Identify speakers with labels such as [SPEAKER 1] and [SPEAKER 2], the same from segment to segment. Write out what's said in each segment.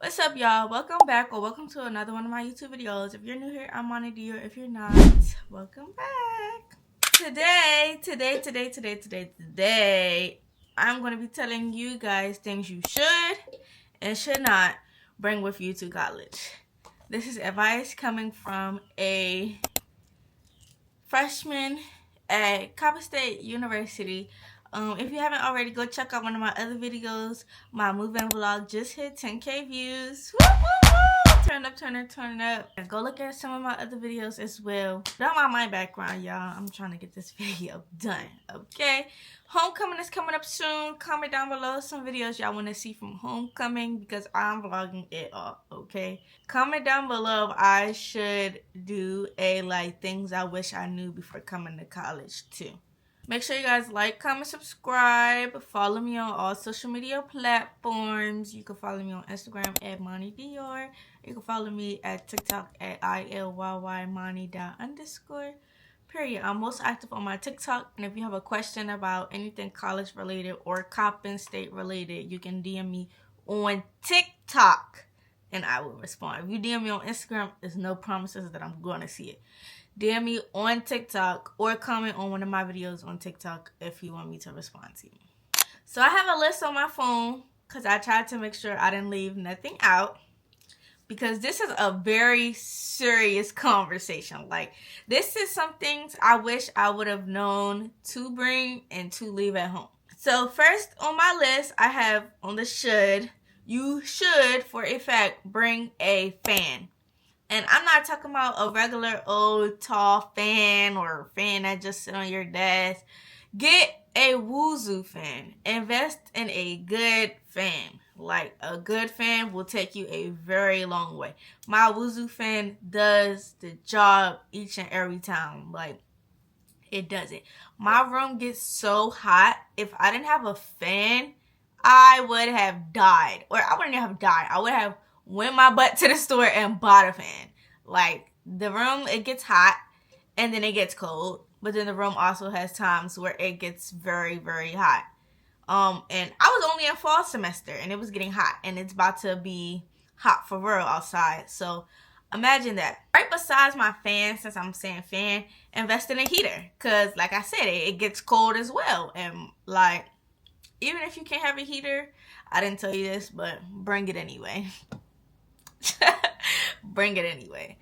[SPEAKER 1] What's up, y'all? Welcome back or welcome to another one of my YouTube videos. If you're new here, I'm Monty Dior. If you're not, welcome back. Today, I'm going to be telling you guys things you should and should not bring with you to college. This is advice coming from a freshman at Coppin State University. If you haven't already, go check out one of my other videos. My move-in vlog just hit 10K views. Woo, woo, woo! Turn up. And go look at some of my other videos as well. Don't mind my background, y'all. I'm trying to get this video done, okay? Homecoming is coming up soon. Comment down below some videos y'all want to see from homecoming because I'm vlogging it all, okay? Comment down below if I should do a things I wish I knew before coming to college too. Make sure you guys like, comment, subscribe. Follow me on all social media platforms. You can follow me on Instagram at Monty Dior. You can follow me at TikTok at ILYYMonty_. Period. I'm most active on my TikTok. And if you have a question about anything college related or Coppin State related, you can DM me on TikTok and I will respond. If you DM me on Instagram, there's no promises that I'm going to see it. DM me on TikTok or comment on one of my videos on TikTok if you want me to respond to you. So I have a list on my phone because I tried to make sure I didn't leave nothing out because this is a very serious conversation. This is some things I wish I would have known to bring and to leave at home. So first on my list, I have on the should. You should, for a fact, bring a fan. And I'm not talking about a regular old tall fan or a fan that just sit on your desk. Get a Wuzu fan. Invest in a good fan. A good fan will take you a very long way. My Wuzu fan does the job each and every time. It does it. My room gets so hot. If I didn't have a fan, I would have died. Or I wouldn't have died. I would have went my butt to the store and bought a fan. The room, it gets hot and then it gets cold, but then the room also has times where it gets very, very hot. And I was only in fall semester and it was getting hot and it's about to be hot for real outside. So imagine that. Right besides my fan, since I'm saying fan, invest in a heater. Cause like I said, it gets cold as well. And even if you can't have a heater, I didn't tell you this, but bring it anyway. Bring it anyway.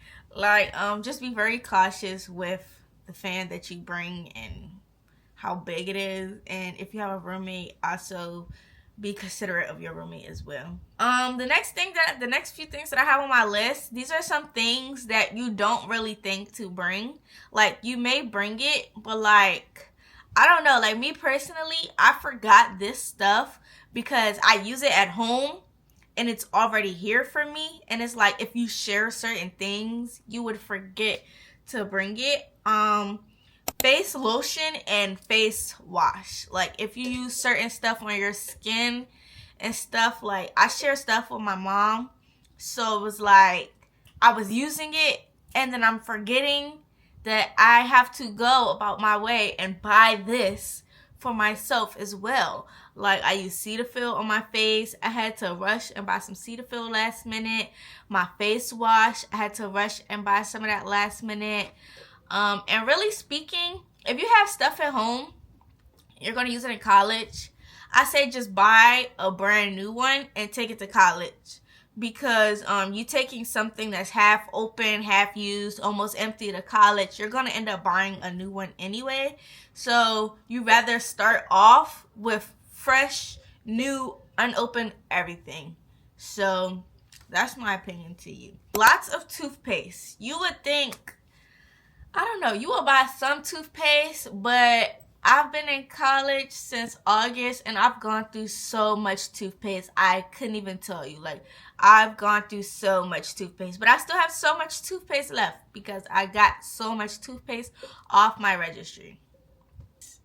[SPEAKER 1] Just be very cautious with the fan that you bring and how big it is. And if you have a roommate, also be considerate of your roommate as well. The next few things that I have on my list, these are some things that you don't really think to bring. You may bring it, but I don't know. Me personally, I forgot this stuff because I use it at home. And it's already here for me. And it's if you share certain things, you would forget to bring it. Face lotion and face wash. If you use certain stuff on your skin and stuff, I share stuff with my mom. So it was I was using it and then I'm forgetting that I have to go about my way and buy this for myself as well. I use Cetaphil on my face. I had to rush and buy some Cetaphil last minute. My face wash, I had to rush and buy some of that last minute. And really speaking, if you have stuff at home, you're going to use it in college, I say just buy a brand new one and take it to college. Because you taking something that's half open, half used, almost empty to college, you're going to end up buying a new one anyway. So you rather start off with fresh, new, unopened everything. So that's my opinion to you. Lots of toothpaste. You would think, I don't know, you will buy some toothpaste, but I've been in college since August and I've gone through so much toothpaste. I couldn't even tell you. I've gone through so much toothpaste, but I still have so much toothpaste left because I got so much toothpaste off my registry.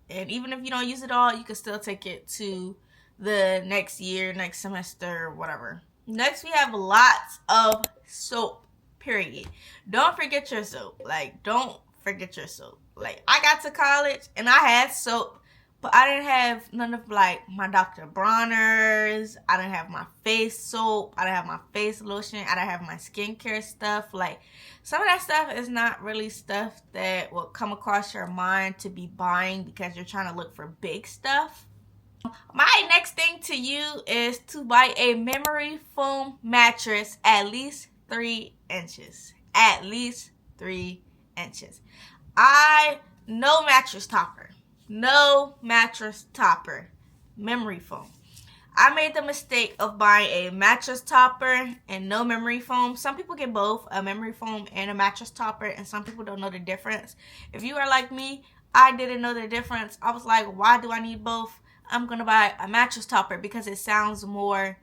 [SPEAKER 1] And even if you don't use it all, you can still take it to the next year, next semester, whatever. Next, we have lots of soap, period. Don't forget your soap. Don't forget your soap. I got to college and I had soap, But I didn't have none of like my Dr. Bronner's. I didn't have my face soap. I didn't have my face lotion. I didn't have my skincare stuff. Like, some of that stuff is not really stuff that will come across your mind to be buying because you're trying to look for big stuff. My next thing to you is to buy a memory foam mattress at least 3 inches. At least 3 inches. No mattress topper. No mattress topper. Memory foam. I made the mistake of buying a mattress topper and no memory foam. Some people get both, a memory foam and a mattress topper, and some people don't know the difference. If you are like me, I didn't know the difference. I was like, why do I need both? I'm going to buy a mattress topper because it sounds more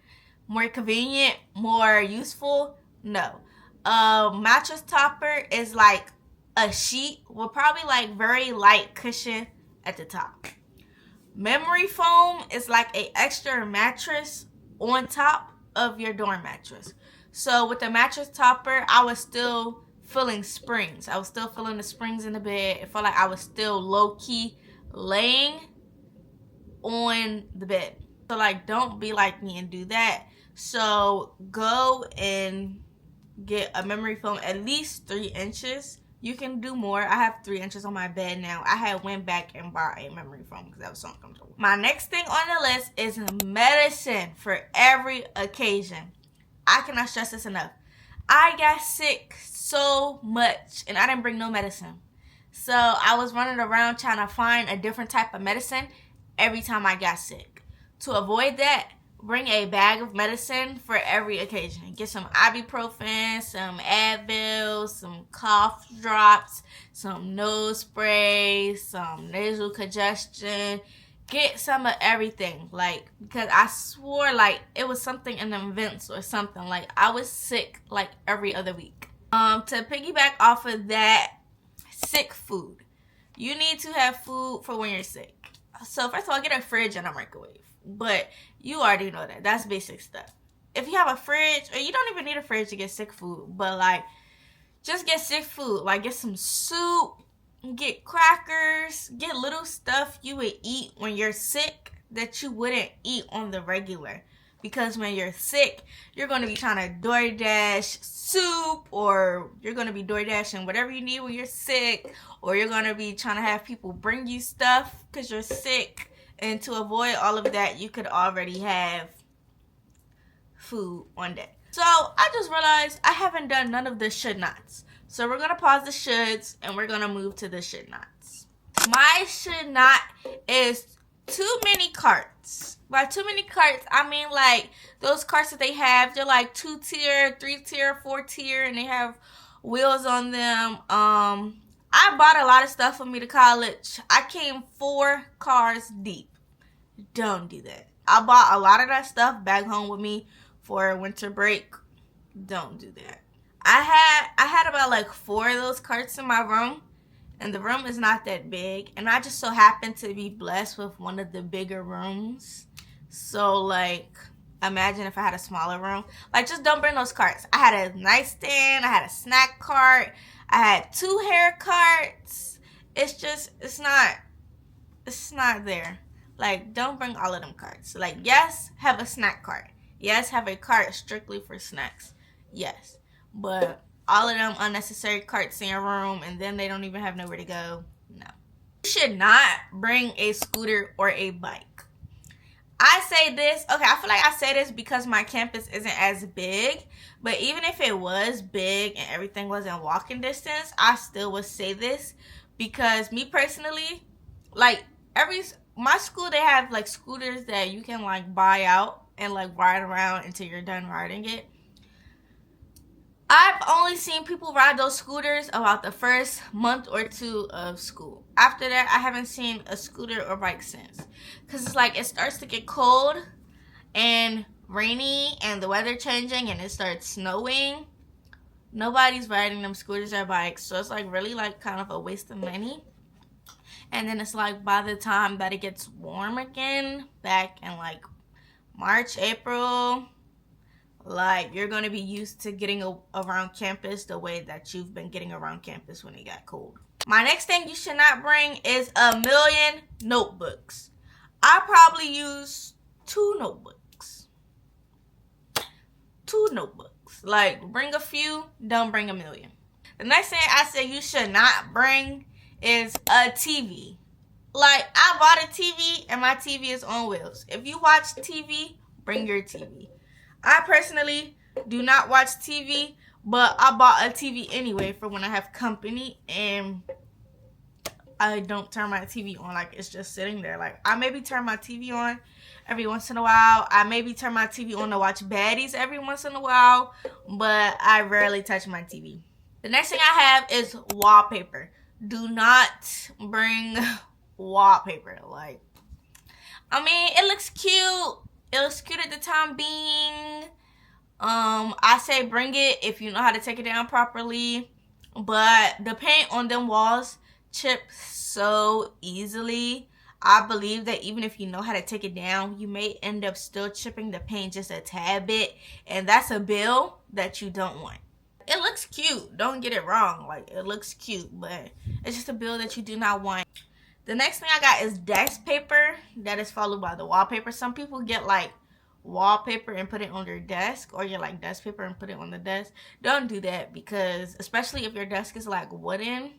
[SPEAKER 1] convenient, more useful. No. Mattress topper is like a sheet with probably like very light cushion at the top. Memory foam is like a extra mattress on top of your dorm mattress. So with the mattress topper, I was still feeling springs. I was still feeling the springs in the bed. It felt like I was still low-key laying on the bed. So like, don't be like me and do that. So go and get a memory foam at least 3 inches. You can do more. I have 3 inches on my bed now. I had went back and bought a memory foam because that was so uncomfortable. My next thing on the list is medicine for every occasion. I cannot stress this enough. I got sick so much and I didn't bring no medicine. So I was running around trying to find a different type of medicine every time I got sick. To avoid that, bring a bag of medicine for every occasion. Get some ibuprofen, some Advil, some cough drops, some nose spray, some nasal congestion. Get some of everything, like, because I swore like it was something in the vents or something. Like, I was sick like every other week. To piggyback off of that, sick food. You need to have food for when you're sick. So first of all, get a fridge and a microwave. But you already know that. That's basic stuff. If you have a fridge, or you don't even need a fridge to get sick food, but like, just get sick food. Like, get some soup, get crackers, get little stuff you would eat when you're sick that you wouldn't eat on the regular. Because when you're sick, you're going to be trying to DoorDash soup, or you're going to be DoorDashing whatever you need when you're sick, or you're going to be trying to have people bring you stuff because you're sick. And to avoid all of that, you could already have food on deck. So I just realized I haven't done none of the should nots. So we're going to pause the shoulds and we're going to move to the should nots. My should not is too many carts. By too many carts, I mean like those carts that they have, they're like 2-tier, 3-tier, 4-tier, and they have wheels on them. I bought a lot of stuff for me to college. I came 4 cars deep. Don't do that. I bought a lot of that stuff back home with me for winter break. Don't do that. I had about like 4 of those carts in my room, and the room is not that big, and I just so happened to be blessed with one of the bigger rooms. So like, imagine if I had a smaller room. Like, just don't bring those carts. I had a nightstand, I had a snack cart, I had 2 hair carts. It's not there. Like, don't bring all of them carts. Like, yes, have a snack cart. Yes, have a cart strictly for snacks. Yes. But all of them unnecessary carts in your room, and then they don't even have nowhere to go. No. You should not bring a scooter or a bike. I say this, okay, I feel like I say this because my campus isn't as big, but even if it was big and everything was in walking distance, I still would say this because me personally, like, my school, they have like scooters that you can like buy out and like ride around until you're done riding it. I've only seen people ride those scooters about the first month or 2 of school. After that, I haven't seen a scooter or bike since. Because it's like, it starts to get cold and rainy and the weather changing and it starts snowing. Nobody's riding them scooters or bikes. So it's like really like kind of a waste of money. And then it's like by the time that it gets warm again, back in like March, April, like, you're going to be used to getting around campus the way that you've been getting around campus when it got cold. My next thing you should not bring is a million notebooks. I probably use two notebooks. Two notebooks. Like, bring a few, don't bring a million. The next thing I say you should not bring is a TV. Like, I bought a TV and my TV is on wheels. If you watch TV, bring your TV. I personally do not watch TV, but I bought a TV anyway for when I have company and I don't turn my TV on. Like, it's just sitting there. Like, I maybe turn my TV on every once in a while. I maybe turn my TV on to watch baddies every once in a while, but I rarely touch my TV. The next thing I have is wallpaper. Do not bring wallpaper. Like, I mean, it looks cute. It looks cute at the time being. I say bring it if you know how to take it down properly. But the paint on them walls chips so easily. I believe that even if you know how to take it down, you may end up still chipping the paint just a tad bit, and that's a bill that you don't want. It looks cute, don't get it wrong, like, it looks cute, but it's just a bill that you do not want. The next thing I got is desk paper. That is followed by the wallpaper. Some people get like wallpaper and put it on their desk, or get like desk paper and put it on the desk. Don't do that, because especially if your desk is like wooden,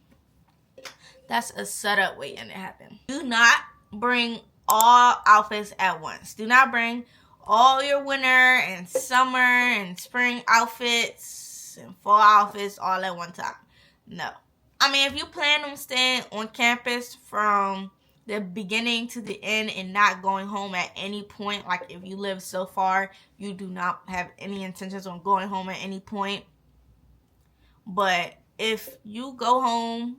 [SPEAKER 1] that's a setup waiting to happen. Do not bring all outfits at once. Do not bring all your winter and summer and spring outfits and fall outfits all at one time. No. I mean, if you plan on staying on campus from the beginning to the end and not going home at any point, like if you live so far, you do not have any intentions on going home at any point. But if you go home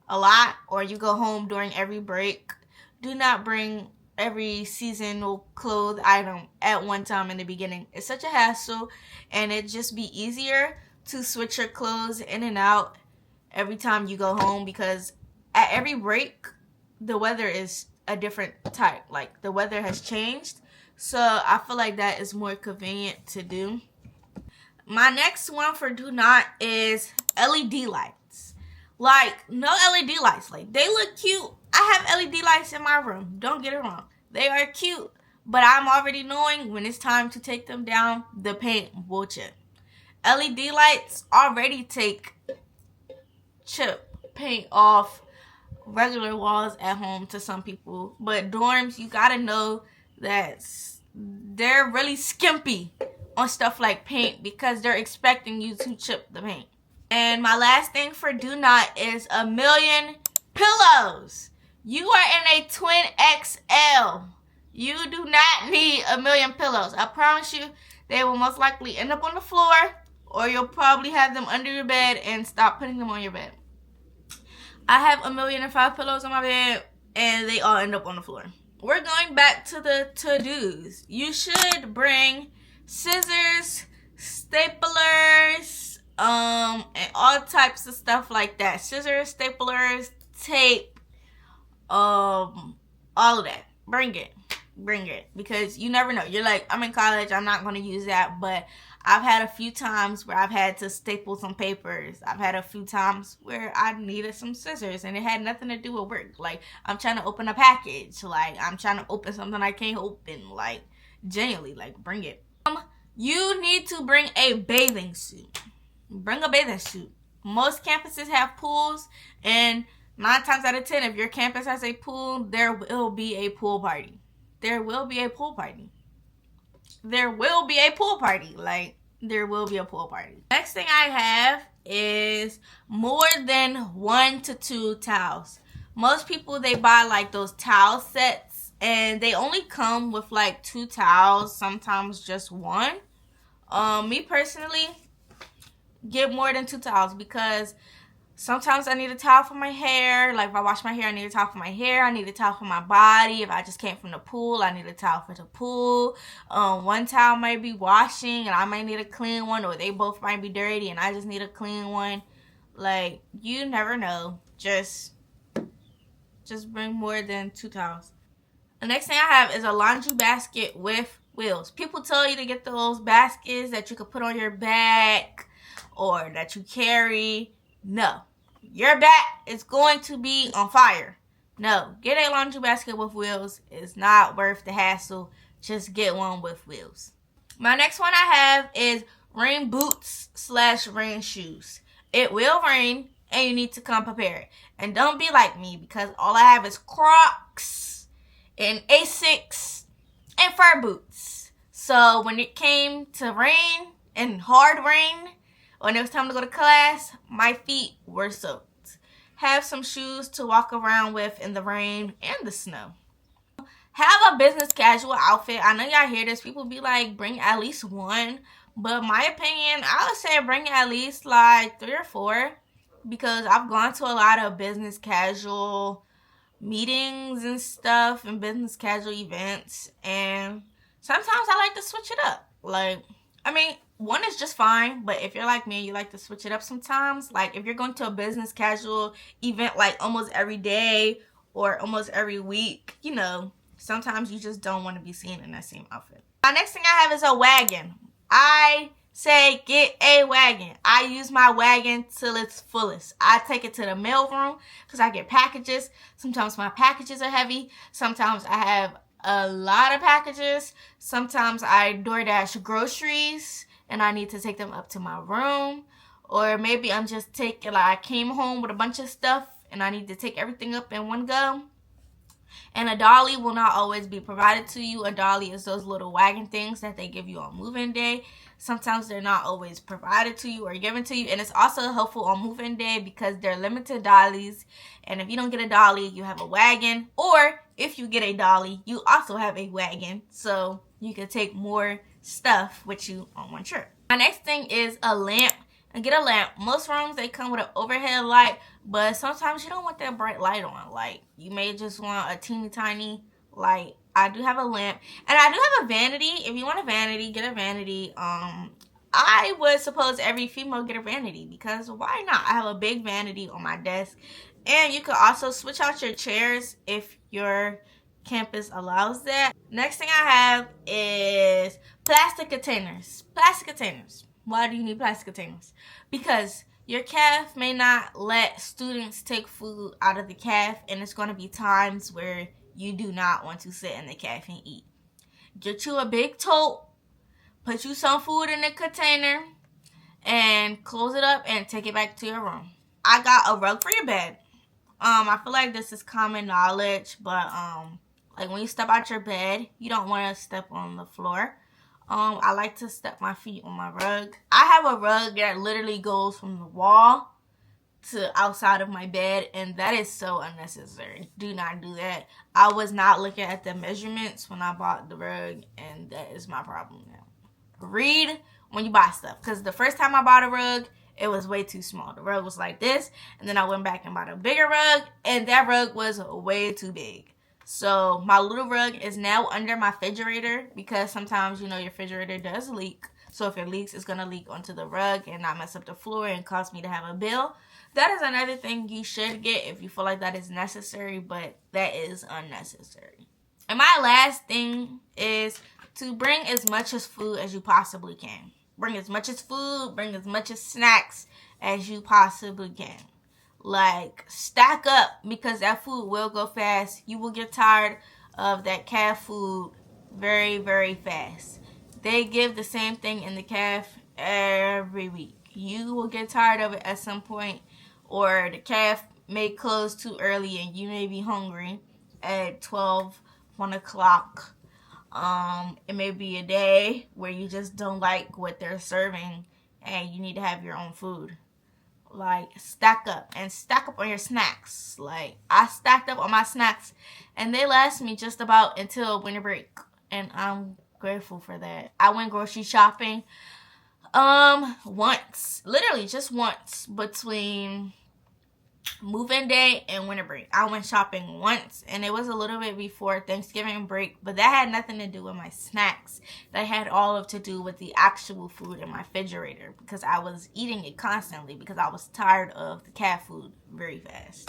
[SPEAKER 1] a lot, or you go home during every break, do not bring every seasonal clothes item at one time in the beginning. It's such a hassle, and it'd just be easier to switch your clothes in and out every time you go home, because at every break the weather is a different type. Like, the weather has changed, so I feel like that is more convenient to do. My next one for do not is LED lights. Like, no LED lights. Like, they look cute. I have LED lights in my room. Don't get it wrong. They are cute. But I'm already knowing when it's time to take them down, the paint will chip. LED lights already take chip paint off regular walls at home to some people. But dorms, you gotta know that they're really skimpy on stuff like paint, because they're expecting you to chip the paint. And my last thing for do not is a million pillows. You are in a twin XL. You do not need a million pillows. I promise you, they will most likely end up on the floor, or you'll probably have them under your bed and stop putting them on your bed. I have 1,000,005 pillows on my bed, and they all end up on the floor. We're going back to the to-dos. You should bring scissors, staplers, and all types of stuff like that. Scissors, staplers, tape, all of that. Bring it, because you never know. You're like, I'm in college, I'm not going to use that, but I've had a few times where I've had to staple some papers. I've had a few times where I needed some scissors, and it had nothing to do with work. Like, I'm trying to open a package. Like, I'm trying to open something I can't open. Like, genuinely, like, bring it. You need to bring a bathing suit. Bring a bathing suit. Most campuses have pools, and 9 times out of 10, if your campus has a pool, there will be a pool party. There will be a pool party. There will be a pool party. Like, there will be a pool party. Next thing I have is more than 1 to 2 towels. Most people, they buy like those towel sets, and they only come with like 2 towels, sometimes just 1. Me personally, get more than 2 towels, because sometimes I need a towel for my hair. Like, if I wash my hair, I need a towel for my hair. I need a towel for my body. If I just came from the pool, I need a towel for the pool. One towel might be washing, and I might need a clean one, or they both might be dirty, and I just need a clean one. Like, you never know. Just bring more than 2 towels. The next thing I have is a laundry basket with wheels. People tell you to get those baskets that you could put on your back or that you carry. No, your back is going to be on fire. No, get a laundry basket with wheels. It's not worth the hassle. Just get one with wheels. My next one I have is rain boots / rain shoes. It will rain and you need to come prepared. And don't be like me because all I have is Crocs and Asics and fur boots. So when it came to rain and hard rain, when it was time to go to class, my feet were soaked. Have some shoes to walk around with in the rain and the snow. Have a business casual outfit. I know y'all hear this. People be like, bring at least one. But my opinion, I would say bring at least like 3 or 4. Because I've gone to a lot of business casual meetings and stuff and business casual events. And sometimes I like to switch it up. Like, I mean, one is just fine. But if you're like me, you like to switch it up sometimes. Like if you're going to a business casual event like almost every day or almost every week, you know, sometimes you just don't want to be seen in that same outfit. My next thing I have is a wagon. I say get a wagon. I use my wagon till its fullest. I take it to the mail room because I get packages. Sometimes my packages are heavy. Sometimes I have a lot of packages. Sometimes I DoorDash groceries and I need to take them up to my room. Or maybe I'm just taking, like I came home with a bunch of stuff and I need to take everything up in one go. And a dolly will not always be provided to you. A dolly is those little wagon things that they give you on move-in day. Sometimes they're not always provided to you or given to you. And it's also helpful on move-in day because they're limited dollies. And if you don't get a dolly, you have a wagon. Or if you get a dolly, you also have a wagon. So you can take more stuff with you on one trip. My next thing is a lamp. And get a lamp. Most rooms, they come with an overhead light, but sometimes you don't want that bright light on. Like, you may just want a teeny tiny light. I do have a lamp. And I do have a vanity. If you want a vanity, get a vanity. I would suppose every female get a vanity because why not? I have a big vanity on my desk. And you could also switch out your chairs if your campus allows that. Next thing I have is plastic containers. Plastic containers. Why do you need plastic containers? Because your caf may not let students take food out of the caf, and it's going to be times where you do not want to sit in the caf and eat. Get you a big tote, put you some food in the container, and close it up and take it back to your room. I got a rug for your bed. I feel like this is common knowledge, but like when you step out your bed, you don't want to step on the floor. I like to step my feet on my rug. I have a rug that literally goes from the wall to outside of my bed, and that is so unnecessary. Do not do that. I was not looking at the measurements when I bought the rug, and that is my problem now. Read when you buy stuff, because the first time I bought a rug, it was way too small. The rug was like this, and then I went back and bought a bigger rug, and that rug was way too big. So my little rug is now under my refrigerator because sometimes, you know, your refrigerator does leak. So if it leaks, it's going to leak onto the rug and not mess up the floor and cause me to have a bill. That is another thing you should get if you feel like that is necessary, but that is unnecessary. And my last thing is to bring as much as food as you possibly can. Bring as much as food, bring as much as snacks as you possibly can. Like, stack up because that food will go fast. You will get tired of that calf food very, very fast. They give the same thing in the calf every week. You will get tired of it at some point, or the calf may close too early and you may be hungry at 12, 1 o'clock. It may be a day where you just don't like what they're serving and you need to have your own food. Like, stack up and stack up on your snacks. Like, I stacked up on my snacks and they last me just about until winter break, and I'm grateful for that. I went grocery shopping once, literally just once, between move-in day and winter break. I went shopping once, and it was a little bit before Thanksgiving break, but that had nothing to do with my snacks. That had all to do with the actual food in my refrigerator, because I was eating it constantly because I was tired of the cat food very fast.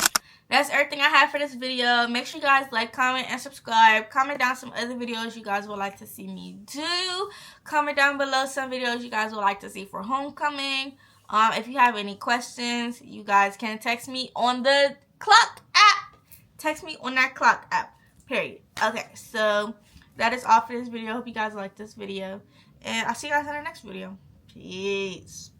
[SPEAKER 1] That's everything I have for this video. Make sure you guys like, comment, and subscribe. Comment down some other videos you guys would like to see me do. Comment down below some videos you guys would like to see for homecoming. If you have any questions, you guys can text me on the clock app. Text me on that clock app. Period. Okay, so that is all for this video. Hope you guys like this video. And I'll see you guys in the next video. Peace.